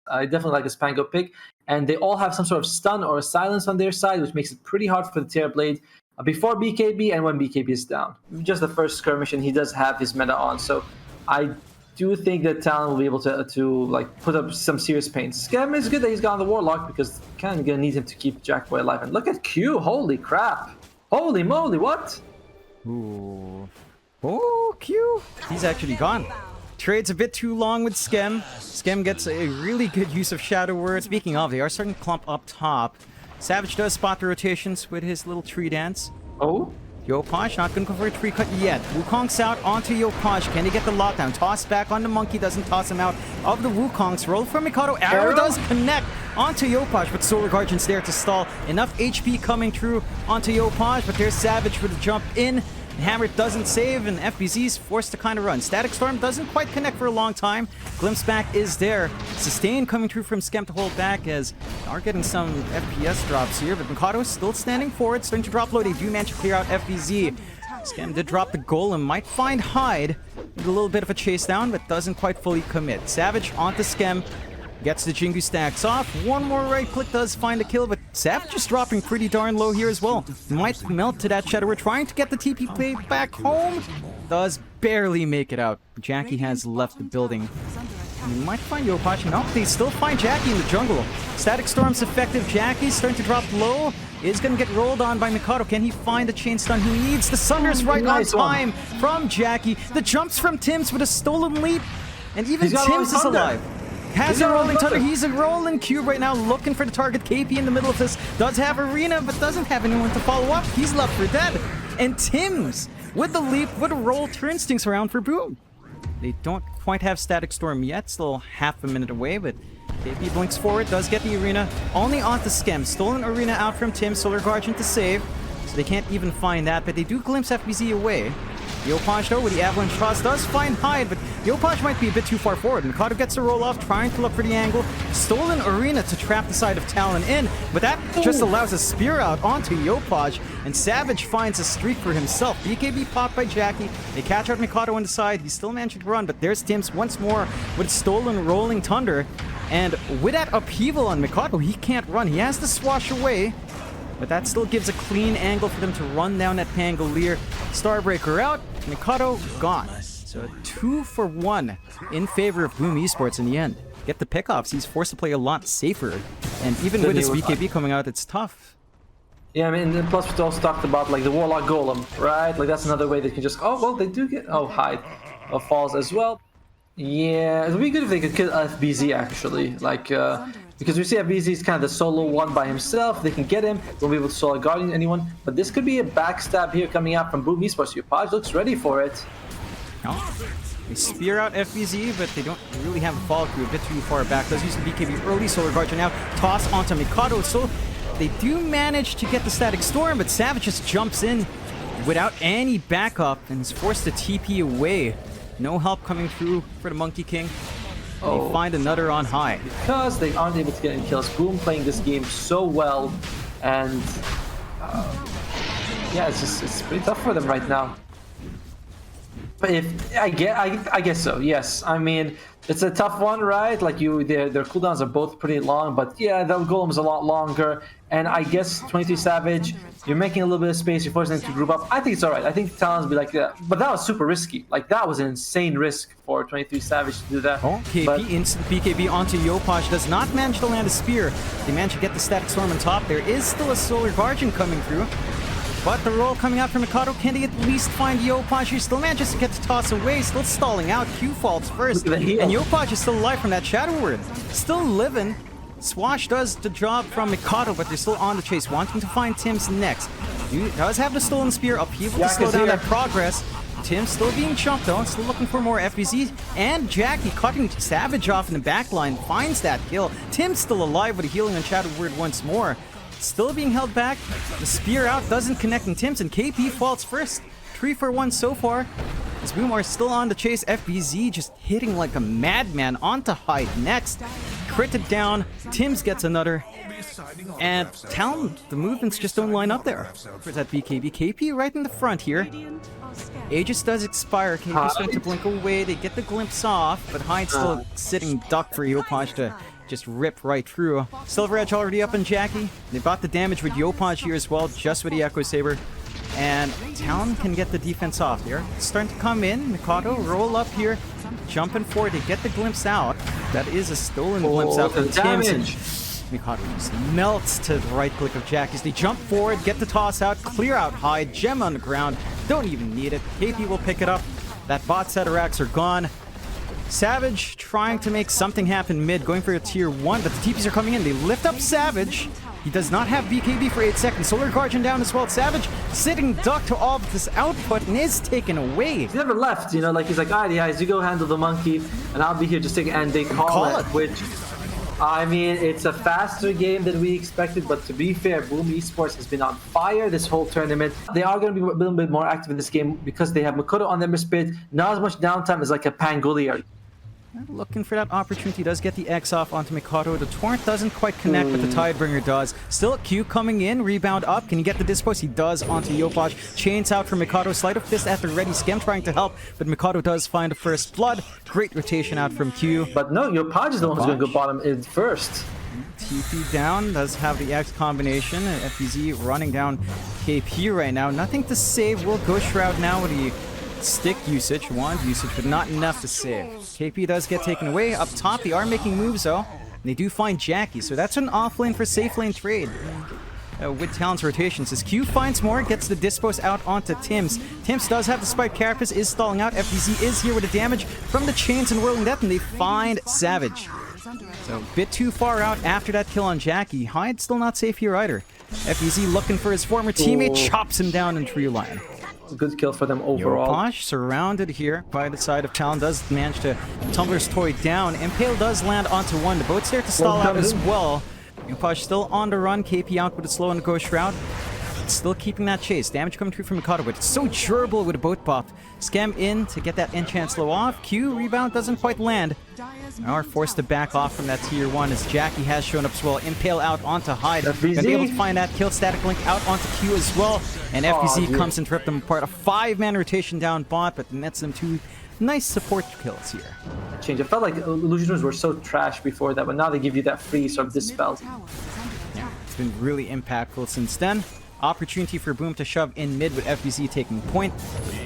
I definitely like his Pango pick. And they all have some sort of stun or silence on their side, which makes it pretty hard for the Terrorblade before BKB and when BKB is down. Just the first skirmish, and he does have his meta on. So I do think that Talon will be able to like put up some serious pain. Scam is good that he's got the Warlock because kind of gonna need him to keep Jackboy alive. And look at Q, holy crap, holy moly, what? Ooh. Oh, Q. He's actually gone. Trades a bit too long with Skem. Skem gets a really good use of Shadow Word. Speaking of, they are starting to clump up top. Savage does spot the rotations with his little tree dance. Oh? Yopaj not gonna go for a tree cut yet. Wukong's out onto Yopaj. Can he get the lockdown? Toss back on the monkey, doesn't toss him out of the Wukongs. Roll from Mikado. Arrow does connect onto Yopaj, but Solar Guardian's there to stall. Enough HP coming through onto Yopaj, but there's Savage with a jump in. Hammer doesn't save, and FBZ's forced to kind of run. Static Storm doesn't quite connect for a long time. Glimpse back is there. Sustain coming through from Skem to hold back as they are getting some FPS drops here, but Mikado is still standing forward, starting to drop low. They do manage to clear out FBZ. Skem did drop the Golem, might find Hyde. With a little bit of a chase down, but doesn't quite fully commit. Savage onto Skem. Gets the Jingu stacks off. One more right click does find a kill, but Savage is dropping pretty darn low here as well. Might melt to that Shadow. We're trying to get the TP play back home. Does barely make it out. Jackie has left the building. We might find Yopaj. No, they still find Jackie in the jungle. Static Storm's effective. Jackie's starting to drop low. Is going to get rolled on by Mikado. Can he find the chain stun he needs? The Sunder's right on time from Jackie. The jumps from Tims with a stolen leap. And even Tims is alive. Has a rolling thunder. He's a rolling cube right now, looking for the target. KP in the middle of this. Does have Arena, but doesn't have anyone to follow up. He's left for dead. And Tims, with the leap, with a roll, turns things around for Boom. They don't quite have Static Storm yet. Still half a minute away, but KP blinks forward. Does get the Arena. Only onto Skem. Stolen Arena out from Tims. Solar Guardian to save. So they can't even find that, but they do glimpse FBZ away. Yopaj, though, with the Avalanche Toss, does find Hyde, but Yopaj might be a bit too far forward. Mikado gets a roll off, trying to look for the angle. Stolen Arena to trap the side of Talon in, but that just allows a spear out onto Yopaj, and Savage finds a streak for himself. BKB popped by Jackie. They catch out Mikado on the side. He still managed to run, but there's Tims once more with Stolen Rolling Thunder. And with that upheaval on Mikado, he can't run. He has to swash away. But that still gives a clean angle for them to run down that Pangolier. Starbreaker out, Mikado gone. So a 2-for-1 in favor of Boom Esports in the end. Get the pickoffs, he's forced to play a lot safer. And even with his BKB coming out, it's tough. Yeah, I mean, plus we also talked about like the Warlock Golem, right? Like that's another way they can just, oh, well, they do get, oh, Hyde falls as well. Yeah, it would be good if they could kill FBZ actually, like, because we see FBZ is kind of the solo one by himself. They can get him, won't be able to solo guardian anyone, but this could be a backstab here coming out from Boom Esports. Yopaj looks ready for it. Oh, they spear out FBZ, but they don't really have a follow through, a bit too far back. Does use the BKB early, Solar Guardian now, toss onto Mikado, so they do manage to get the Static Storm, but Savage just jumps in without any backup and is forced to TP away. No help coming through for the Monkey King. They find another on high. Because they aren't able to get any kills. Boom playing this game so well, and yeah, it's pretty tough for them right now. But if I guess so, yes. I mean, it's a tough one, right? Like their cooldowns are both pretty long, but yeah, the Golem's a lot longer. And I guess 23 Savage, you're making a little bit of space, you're forcing them to group up. I think it's alright. I think Talon's be like that. But that was super risky. Like, that was an insane risk for 23 Savage to do that. Oh, KP instant BKB onto Yopaj. Does not manage to land a spear. They manage to get the Static Storm on top. There is still a Solar Guardian coming through. But the roll coming out from Mikado, can they at least find Yopaj? He still manages to get the toss away, still stalling out. Q falls first. And Yopaj is still alive from that Shadow Word. Still living. Swash does the job from Mikado, but they're still on the chase, wanting to find Tims next. He does have the stolen spear upheaval to slow down that progress. Tims still being chunked though, still looking for more FBZ. And Jackie cutting Savage off in the back line, finds that kill. Tims still alive with a healing on Shadow Word once more. Still being held back. The spear out doesn't connect in Tims, and KP falls first. 3-for-1 so far. As Boom are still on the chase, FBZ just hitting like a madman onto Hyde next. Critted down, Tims gets another. And Talon, the movements just don't line up there for that BKB. KP right in the front here. Aegis does expire. KP starting to blink away. They get the glimpse off, but Hyde's still sitting duck for Yopaj to just rip right through. Silver Edge already up on Jackie. They bought the damage with Yopaj here as well, just with the Echo Saber. And Talon can get the defense off here. Starting to come in. Mikado roll up here. Jumping forward to get the glimpse out. That is a stolen glimpse out from Tims. Mikado just melts to the right click of Jackie's. They jump forward, get the toss out, clear out high, gem on the ground. Don't even need it. KP will pick it up. That bot set racks are gone. Savage trying to make something happen mid, going for a tier 1, but the TPs are coming in. They lift up Savage. He does not have BKB for 8 seconds. Solar Guardian down as well. Savage sitting duck to all of this output and is taken away. He never left, you know, like he's like, alright guys, you go handle the monkey, and I'll be here just taking, and they call it, which, I mean, it's a faster game than we expected, but to be fair, Boom Esports has been on fire this whole tournament. They are going to be a little bit more active in this game because they have Makoto on their spirit, not as much downtime as like a Pangolier. Looking for that opportunity, does get the X off onto Mikado. The Torrent doesn't quite connect, but the Tidebringer does. Still, Q coming in, rebound up. Can he get the dispose? He does onto Yopaj. Chains out for Mikado. Sleight of fist at the ready. Scam trying to help, but Mikado does find the first blood. Great rotation out from Q. But no, Yopaj is the one who's going to go bottom in first. TP down, does have the X combination. FBZ running down KP right now. Nothing to save. Will go Shroud now with the stick usage, wand usage, but not enough to save. KP does get taken away. Up top, they are making moves though. And they do find Jackie, so that's an off lane for safe lane trade. With Talon's rotations, as Q finds more, gets the dispose out onto Tims. Tims does have the spike. Carapace is stalling out. FBZ is here with the damage from the chains and whirling death, and they find Savage. So a bit too far out after that kill on Jackie. Hyde still not safe here either. FBZ looking for his former teammate, chops him down in tree line. Good kill for them overall. Yopaj surrounded here by the side of Talon, does manage to Tumbler's Toy down. Impale does land onto one. The boat's there to stall out as well. Yopaj still on the run. KP out with a slow and go Shroud. Still keeping that chase. Damage coming through from Mikado, but it's so durable with a boat buff. Scam in to get that enchant slow off. Q rebound doesn't quite land. Now are forced to back off from that tier 1 as Jackie has shown up as well. Impale out onto Hyde. Gonna be able to find that kill. Static Link out onto Q as well. And FBZ comes and rip them apart. A 5-man rotation down bot, but nets them 2 nice support kills here. Change. I felt like Illusioners were so trash before that, but now they give you that free sort of dispel. Yeah, it's been really impactful since then. Opportunity for Boom to shove in mid with FBZ taking point.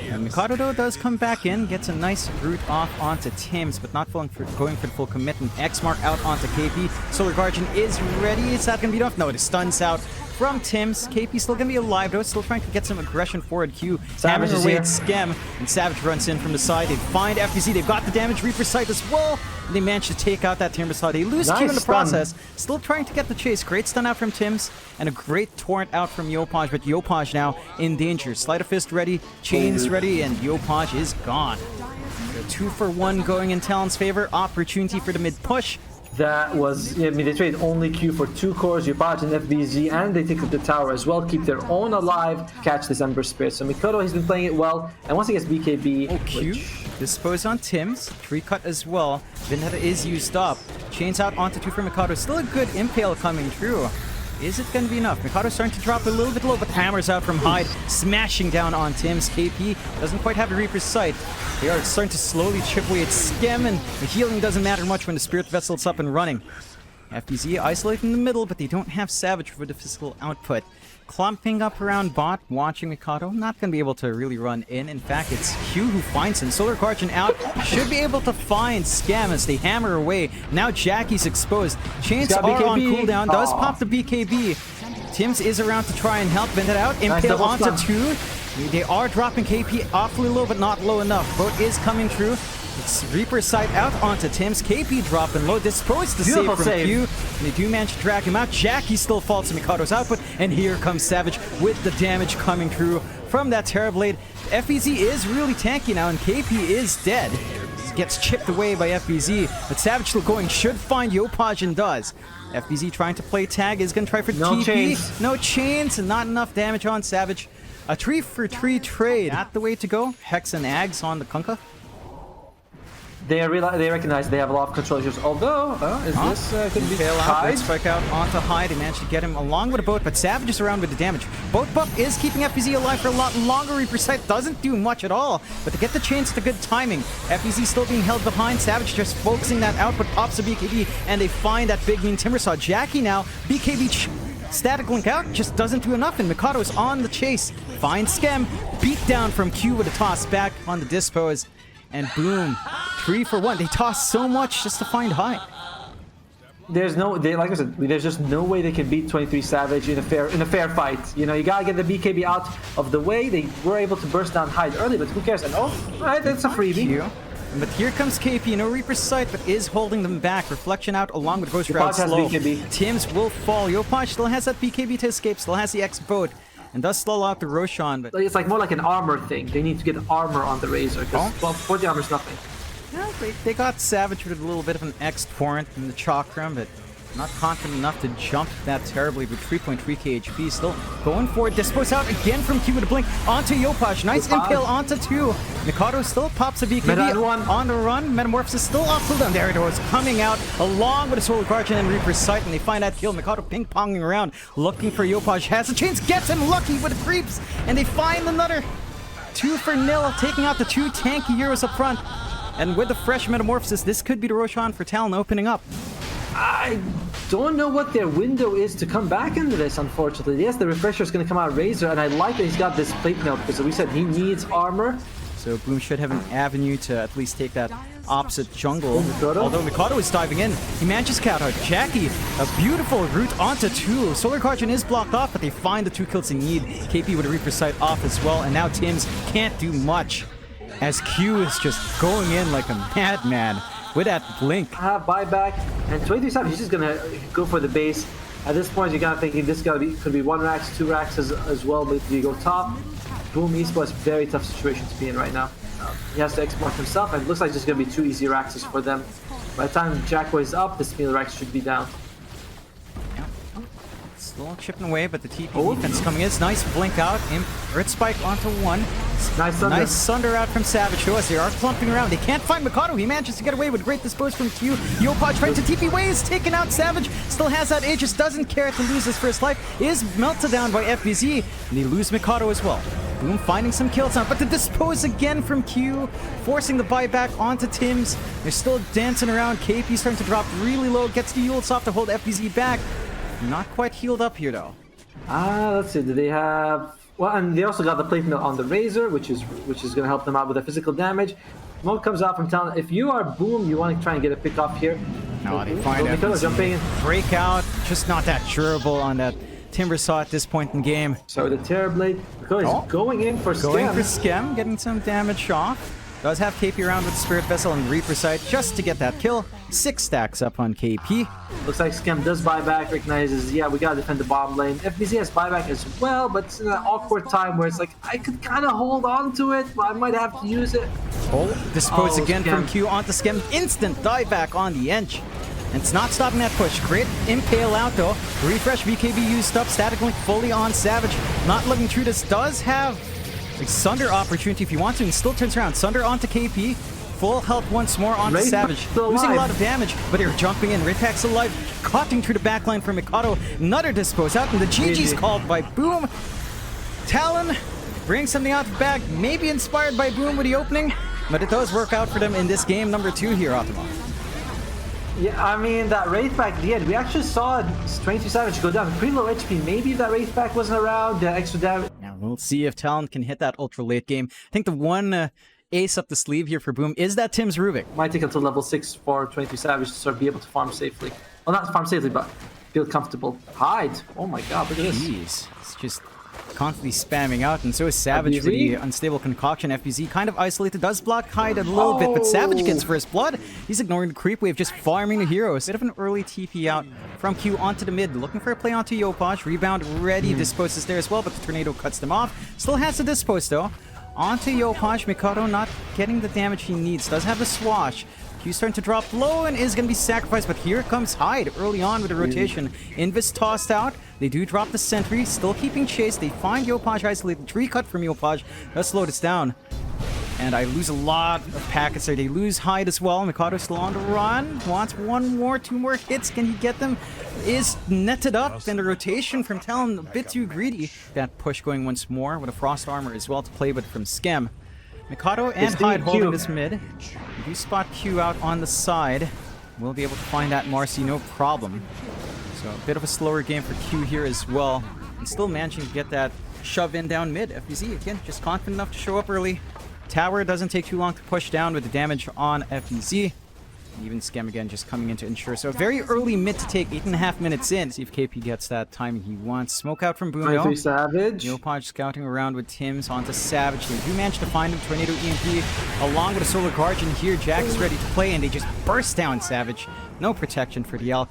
And Mikado though does come back in, gets a nice root off onto Tims, but not going for the full commitment. X mark out onto KP. Solar Guardian is ready. Is that going to be enough? No, it stuns out from Tims. KP still going to be alive though, still trying to get some aggression forward. Q hammers away at Scam, and Savage runs in from the side. They find FBZ. They've got the damage. Reaper Sight as well. And they manage to take out that Timber Saw. They lose Q in the process. Still trying to get the chase. Great stun out from Tims, and a great torrent out from Yopaj, but Yopaj now in danger. Sleight of fist ready, chains ready, and Yopaj is gone. A 2-for-1 going in Talon's favor. Opportunity for the mid push. That was, I mean, they trade only Q for 2 cores, Yopaj and FBZ, and they take up the tower as well, keep their own alive, catch this Ember Spirit. So Mikado has been playing it well, and once he gets BKB... Q dispose on Tims, tree cut as well. Vendetta is used up. Chains out onto 2 for Mikado. Still a good impale coming through. Is it going to be enough? Mikado starting to drop a little bit low, but hammers out from Hyde, smashing down on Tims. KP doesn't quite have the Reaper's Sight. They are starting to slowly chip away at Scam, and the healing doesn't matter much when the Spirit Vessel's up and running. FBZ isolated in the middle, but they don't have Savage for the physical output. Clumping up around bot, watching Mikado. Not going to be able to really run in. In fact, it's Q who finds him. Solar Guardian out. Should be able to find Scam as they hammer away. Now Jackie's exposed. Chains are on cooldown. Does pop the BKB. Tims is around to try and help. Vendetta out. Impale onto 2. They are dropping KP awfully low, but not low enough. Boat is coming through. It's Reaper's Sight out onto Tims. KP dropping low, disposed to save from Q. And they do manage to drag him out. Jackie still falls to Mikado's output. And here comes Savage with the damage coming through from that Terrorblade. FBZ is really tanky now, and KP is dead. Gets chipped away by FBZ. But Savage still going, should find Yopaj and does. FBZ trying to play tag, is going to try for TP. Chains. No chains, and not enough damage on Savage. A 3-for-3 trade. Not the way to go. Hex and Ags on the Kunkka. They recognize they have a lot of control issues. Although, this could be Hyde. Spike out onto Hyde. He managed to get him along with a boat, but Savage is around with the damage. Boat buff is keeping FBZ alive for a lot longer. Reaper Sight doesn't do much at all, but to get the chance to good timing. FBZ still being held behind. Savage just focusing that out, but pops a BKB, and they find that big mean Timbersaw. Jackie now, BKB static link out, just doesn't do enough, and Mikado's on the chase. Finds Skem, beat down from Q with a toss back on the dispose. And boom, 3 for 1. They toss so much just to find Hyde. There's like I said, there's just no way they can beat 23 Savage in a fair fight. You know, you gotta get the BKB out of the way. They were able to burst down Hyde early, but who cares? And right, that's a freebie. But here comes KP, no Reaper Sight, but is holding them back. Reflection out along with Ghost Shroud slow. Tims will fall. Yopaj still has that BKB to escape, still has the X boat. And does slow out the Roshan, but it's like more like an armor thing. They need to get armor on the Razor, because well, 40 armor is nothing. Yeah, they got Savage with a little bit of an X torrent in the Chakram, but not confident enough to jump that terribly with 3.3 KHP. Still going for it. Dispose out again from Q with a blink onto Yopaj. Nice impale onto 2. Mikado still pops a BKB on the run. Metamorphosis still off cooldown. There it was, coming out along with a Solar Guardian and Reaper's Sight, and they find that kill. Mikado ping-ponging around, looking for Yopaj. Has a chance, gets him lucky with the creeps, and they find another 2 for 0, taking out the 2 tanky Euros up front. And with the fresh Metamorphosis, this could be the Roshan for Talon opening up. I don't know what their window is to come back into this, unfortunately. Yes, the refresher is going to come out Razor, and I like that he's got this plate mail, because we said he needs armor. So Boom should have an avenue to at least take that opposite jungle. Although Mikado is diving in, he manages to count out Jackie. A beautiful route onto 2. Solar Guardian is blocked off, but they find the 2 kills they need. KP with a Reaper Sight off as well, and now Tims can't do much, as Q is just going in like a madman with that blink. Buyback, and 23 Savage, he's just gonna go for the base. At this point, you gotta think this could be 1 racks, 2 racks as well, but if you go top, Boom Esports, very tough situation to be in right now. He has to export himself, and it looks like it's gonna be 2 easy racks for them. By the time Jackboy is up, this meal racks should be down. Still chipping away, but the TP defense coming in. It's nice blink out. Earth Spike onto 1. Nice Sunder out from Savage to us. They are clumping around. They can't find Mikado. He manages to get away with great dispose from Q. Yopaj trying to TP away, is taken out. Savage still has that Aegis, doesn't care to lose his first life. Is melted down by FBZ, and they lose Mikado as well. Boom finding some kills now, but the dispose again from Q, forcing the buyback onto Tims. They're still dancing around. KP starting to drop really low, gets the Yulesoft to hold FBZ back. Not quite healed up here though. Let's see, do they have... Well, and they also got the plate mail on the Razor, which is going to help them out with the physical damage. Smoke comes out from Talon. If you are Boom, you want to try and get a pick off here. No, they find it. Jumping in. Breakout, just not that durable on that Timbersaw at this point in game. So the Terrorblade, going in for Skem. Going for Skem, getting some damage off. Does have KP around with Spirit Vessel and Reaper Sight just to get that kill. 6 stacks up on KP. Looks like Skem does buyback, recognizes, yeah, we gotta defend the bottom lane. FBZ has buyback as well, but it's in an awkward time where it's like, I could kind of hold on to it, but I might have to use it. Dispose again from Q onto Skem. Instant dieback on the Ench. And it's not stopping that push. Great impale out though. Refresh BKB used up. Static Link fully on Savage. Not looking through this. Does have a Sunder opportunity if you want to, and still turns around. Sunder onto KP. Full health once more onto Savage. Losing a lot of damage, but they're jumping in. Ritpack's alive. Cutting through the backline for Mikado. Another dispose out, and the GG's called by Boom. Talon brings something out of the bag. Maybe inspired by Boom with the opening, but it does work out for them in this game number 2 here, Otomo. Yeah, I mean, that Wraith Pack at the end, we actually saw 22 Savage go down. Pretty low HP. Maybe if that Wraith Pack wasn't around, the extra damage. Now, we'll see if Talon can hit that ultra late game. I think the one ace up the sleeve here for Boom is that Tim's Rubik. Might take until level 6 for 22 Savage to sort of be able to farm safely. Well, not farm safely, but feel comfortable. Hide. Oh my god, look at this. Jeez. It's just constantly spamming out, and so is Savage with the unstable concoction. FBZ kind of isolated, does block Hyde a little bit, but Savage gets first blood. He's ignoring the creep wave, just farming the heroes. Bit of an early TP out from Q onto the mid, looking for a play onto Yopaj. Rebound ready, disposes there as well, but the tornado cuts them off. Still has the dispose though. Onto Yopaj, Mikado not getting the damage he needs. Does have the swash. Q's starting to drop low and is going to be sacrificed, but here comes Hyde early on with the rotation. Invis tossed out. They do drop the sentry, still keeping chase. They find Yopaj isolated. 3 cut from Yopaj. Let's slow this down. And I lose a lot of packets there. They lose Hyde as well. Mikado still on the run. Wants two more hits. Can he get them? Is netted up. And the rotation from Talon a bit too greedy. That push going once more with a Frost Armor as well to play with from Skem. Mikado and Hyde holding this mid. If you spot Q out on the side, we'll be able to find that Marcy, no problem. So a bit of a slower game for Q here as well. And still managing to get that shove in down mid. FBZ, again, just confident enough to show up early. Tower doesn't take too long to push down with the damage on FBZ. Even Skem again just coming in to ensure. So a very early mid to take, 8.5 minutes in. See if KP gets that timing he wants. Smoke out from Boom. Savage. Neopaj scouting around with Tims onto Savage. They do manage to find him. Tornado EMP along with a Solar Guardian here. Jack is ready to play and they just burst down Savage. No protection for the Elk.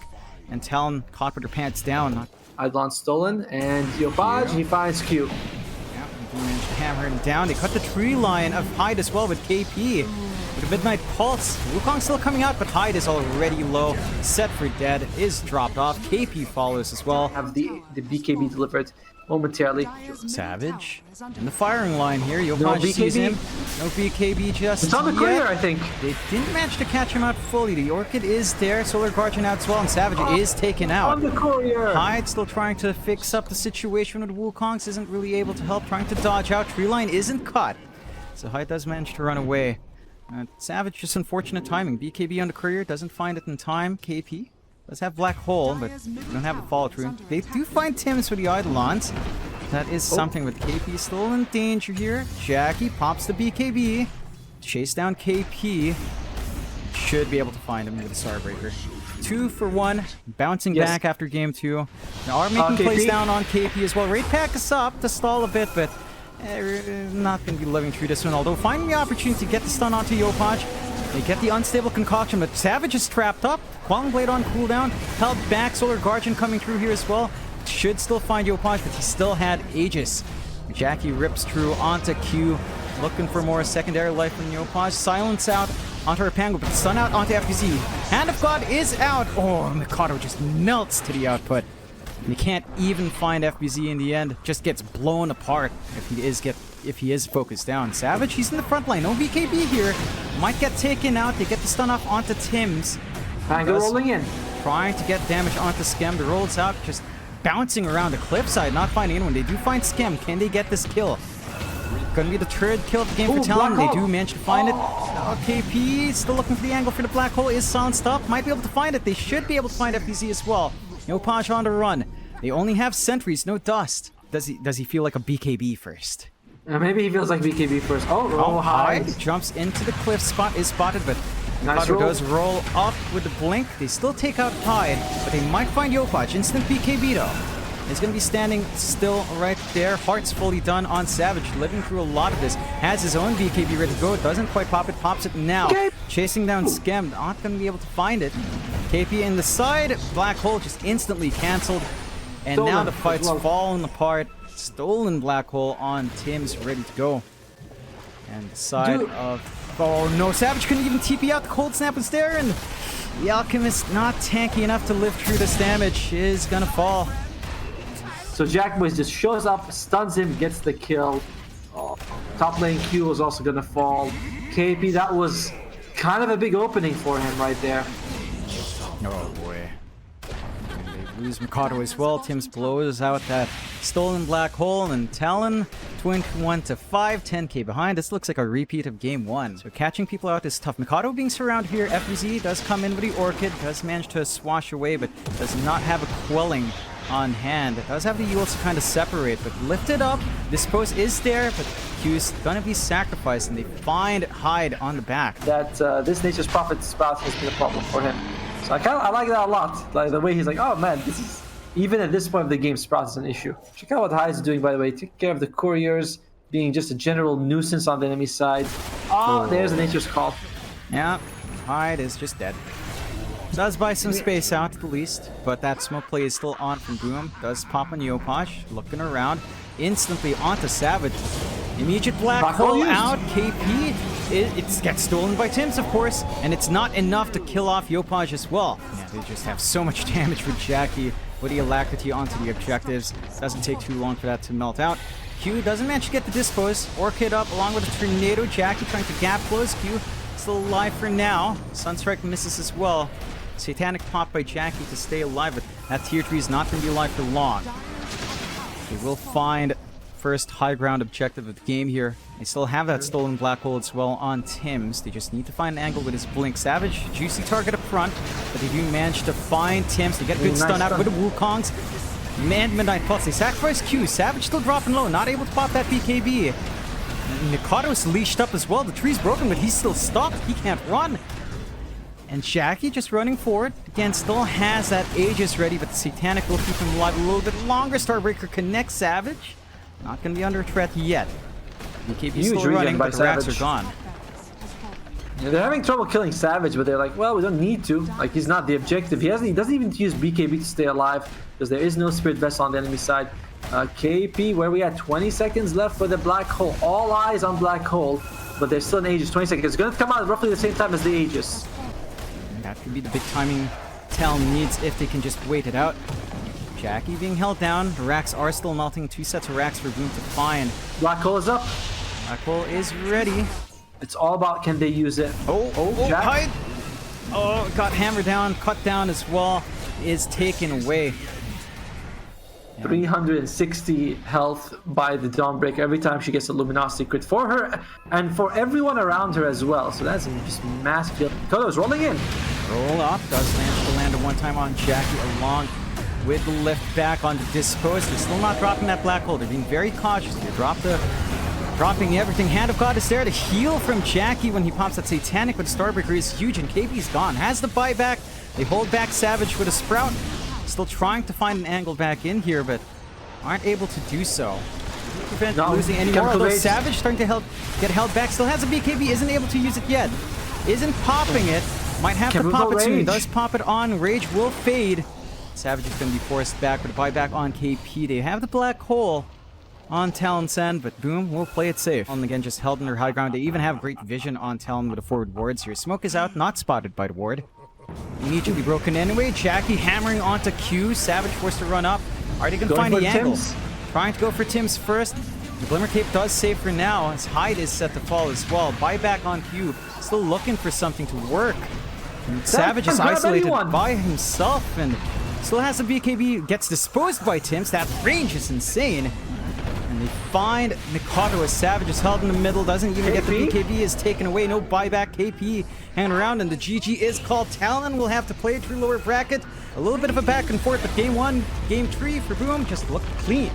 And Talon caught with her pants down. Eidolon stolen and Neopaj, he finds Q. Yeah, they managed to hammer him down. They cut the tree line of Hyde as well with KP. With a Midnight Pulse, Wukong still coming out, but Hyde is already low. Set for dead, is dropped off. KP follows as well. Have the BKB delivered momentarily. Savage in the firing line here. Neopaj sees him. No BKB just it's on the courier, I think. They didn't manage to catch him out fully. The Orchid is there. Solar Guardian out as well, and Savage is taken out. On the courier. Hyde still trying to fix up the situation with Wukongs. Isn't really able to help. Trying to dodge out. Tree line isn't cut. So Hyde does manage to run away. Savage, just unfortunate timing. BKB on the courier, doesn't find it in time. KP does have Black Hole, but they don't have a follow-through. They do find Tims with the Eidolons. That is something with KP still in danger here. Jackie pops the BKB. Chase down KP. Should be able to find him with the Starbreaker. 2 for 1. Bouncing back after game 2. Now are making plays down on KP as well. Raid Pack is up to stall a bit, but not going to be living through this one, although finding the opportunity to get the stun onto Neopaj. They get the unstable concoction, but Savage is trapped up. Quelling Blade on cooldown, held back. Solar Guardian coming through here as well. Should still find Neopaj, but he still had Aegis. Jackie rips through onto Q, looking for more secondary life from Neopaj. Silence out onto Rapango, but stun out onto FBZ. Hand of God is out. Oh, Mikado just melts to the output. And he can't even find FBZ in the end. Just gets blown apart if he is focused down. Savage, he's in the front line. No BKB here. Might get taken out. They get the stun off onto Tims. Pango rolling in. Trying to get damage onto Skem. The rolls out, just bouncing around the cliffside, not finding anyone. They do find Skem. Can they get this kill? Gonna be the third kill of the game for Talon. They do manage to find it. KP still looking for the angle for the Black Hole. Is silenced up. Might be able to find it. They should be able to find FBZ as well. Neopaj on the run. They only have sentries, no dust. Does he feel like a BKB first? Maybe he feels like BKB first. Oh, Hyde jumps into the cliff spot, is spotted, but Mikado does roll up with the blink. They still take out Hyde, but they might find Neopaj. Instant BKB though. He's going to be standing still right there. Heart's fully done on Savage, living through a lot of this. Has his own BKB ready to go. Doesn't quite pop it, pops it now. Chasing down Skem, not going to be able to find it. KP in the side, Black Hole just instantly cancelled. And stolen. Now the fight's falling apart. Stolen Black Hole on Tims, ready to go. And the side of... Oh no, Savage couldn't even TP out. The Cold Snap was there, and the Alchemist, not tanky enough to live through this damage, is gonna fall. So Jackboy just shows up, stuns him, gets the kill. Top lane Q is also gonna fall. KP, that was kind of a big opening for him right there. Oh boy. They lose Mikado as well. Tims blows out that stolen Black Hole, and Talon 21 to 5, 10k behind. This looks like a repeat of game 1. So catching people out is tough. Mikado being surrounded here. FBZ does come in with the Orchid, does manage to swash away, but does not have a quelling on hand. It does have the Yules to kind of separate, but lifted up. This post is there, but Q's gonna be sacrificed, and they find Hyde on the back. That this Nature's Prophet spout has been a problem for him. So I like that a lot. Like the way he's like, oh man, this is even at this point of the game, Sprout is an issue. Check out what Hyde's doing, by the way. Take care of the couriers, being just a general nuisance on the enemy side. Oh, there's the Nature's Call. Yeah, Hyde is just dead. Does buy some space out at the least, but that smoke play is still on from Boom. Does pop on Neopaj, looking around. Instantly onto Savage. Immediate Black Hole out. KP, it gets stolen by Tims, of course, and it's not enough to kill off Neopaj as well. Yeah, they just have so much damage with Jackie with the Alacrity onto the objectives. Doesn't take too long for that to melt out. Q doesn't manage to get the dispose. Orchid up along with a tornado. Jackie trying to gap close. Q still alive for now. Sunstrike misses as well. Satanic pop by Jackie to stay alive, but that tier 3 is not going to be alive for long. They will find first high ground objective of the game here. They still have that stolen black hole as well on Tims. They just need to find an angle with his blink. Savage, juicy target up front, but they do manage to find Tims. They get a good stun out with the Wukongs. Man, Midnight Pulse. They sacrifice Q. Savage still dropping low, not able to pop that BKB. Mikado's leashed up as well. The tree's broken, but he's still stopped. He can't run. And Jackie just running forward. Again, still has that Aegis ready, but the Satanic will keep him alive a little bit longer. Starbreaker connects Savage. Not going to be under threat yet. BKB still running, but the racks are gone. Yeah, they're having trouble killing Savage, but they're like, well, we don't need to. Like, he's not the objective. He doesn't even use BKB to stay alive because there is no Spirit Vessel on the enemy side. KP, where we had 20 seconds left for the Black Hole. All eyes on Black Hole, but there's still an Aegis. 20 seconds. It's going to come out roughly the same time as the Aegis. And that could be the big timing Talon needs if they can just wait it out. Jackie being held down. The racks are still melting. 2 sets of racks for Boom to find. Black Hole is up. Black Hole is ready. It's all about can they use it. Jack. Hide. Oh, got hammered down. Cut down as well. Is taken away. 360 health by the Dawnbreaker every time she gets a Luminosity crit for her and for everyone around her as well. So that's just massive. Kodo's rolling in. Roll up. Does manage to land one time on Jackie along with the lift back on the dispose. They're still not dropping that Black Hole. They're being very cautious here. Dropping everything. Hand of God is there to heal from Jackie when he pops that Satanic, but Starbreaker is huge and KP's gone. Has the buyback. They hold back Savage with a Sprout. Still trying to find an angle back in here, but aren't able to do so. Prevent losing anymore. Although Savage starting to get held back. Still has a BKB. Isn't able to use it yet. Isn't popping it. Might have to pop it soon. Does pop it on. Rage will fade. Savage is going to be forced back with a buyback on KP. They have the Black Hole on Talon's end, but Boom will play it safe. And again, just held in their high ground. They even have great vision on Talon with the forward wards here. Smoke is out, not spotted by the ward. Immediately broken anyway. Jackie hammering onto Q. Savage forced to run up. Are they going to find the angle? Trying to go for Tims first. The Glimmer Cape does save for now. His hide is set to fall as well. Buyback on Q. Still looking for something to work. And Savage is isolated by himself and still has a BKB. Gets disposed by Tims. That range is insane. And they find Mikado as Savage is held in the middle. Doesn't even get the BKB. Is taken away. No buyback. KP hanging around. And the GG is called. Talon will have to play it through lower bracket. A little bit of a back and forth. But game 1, game 3 for Boom just looked clean.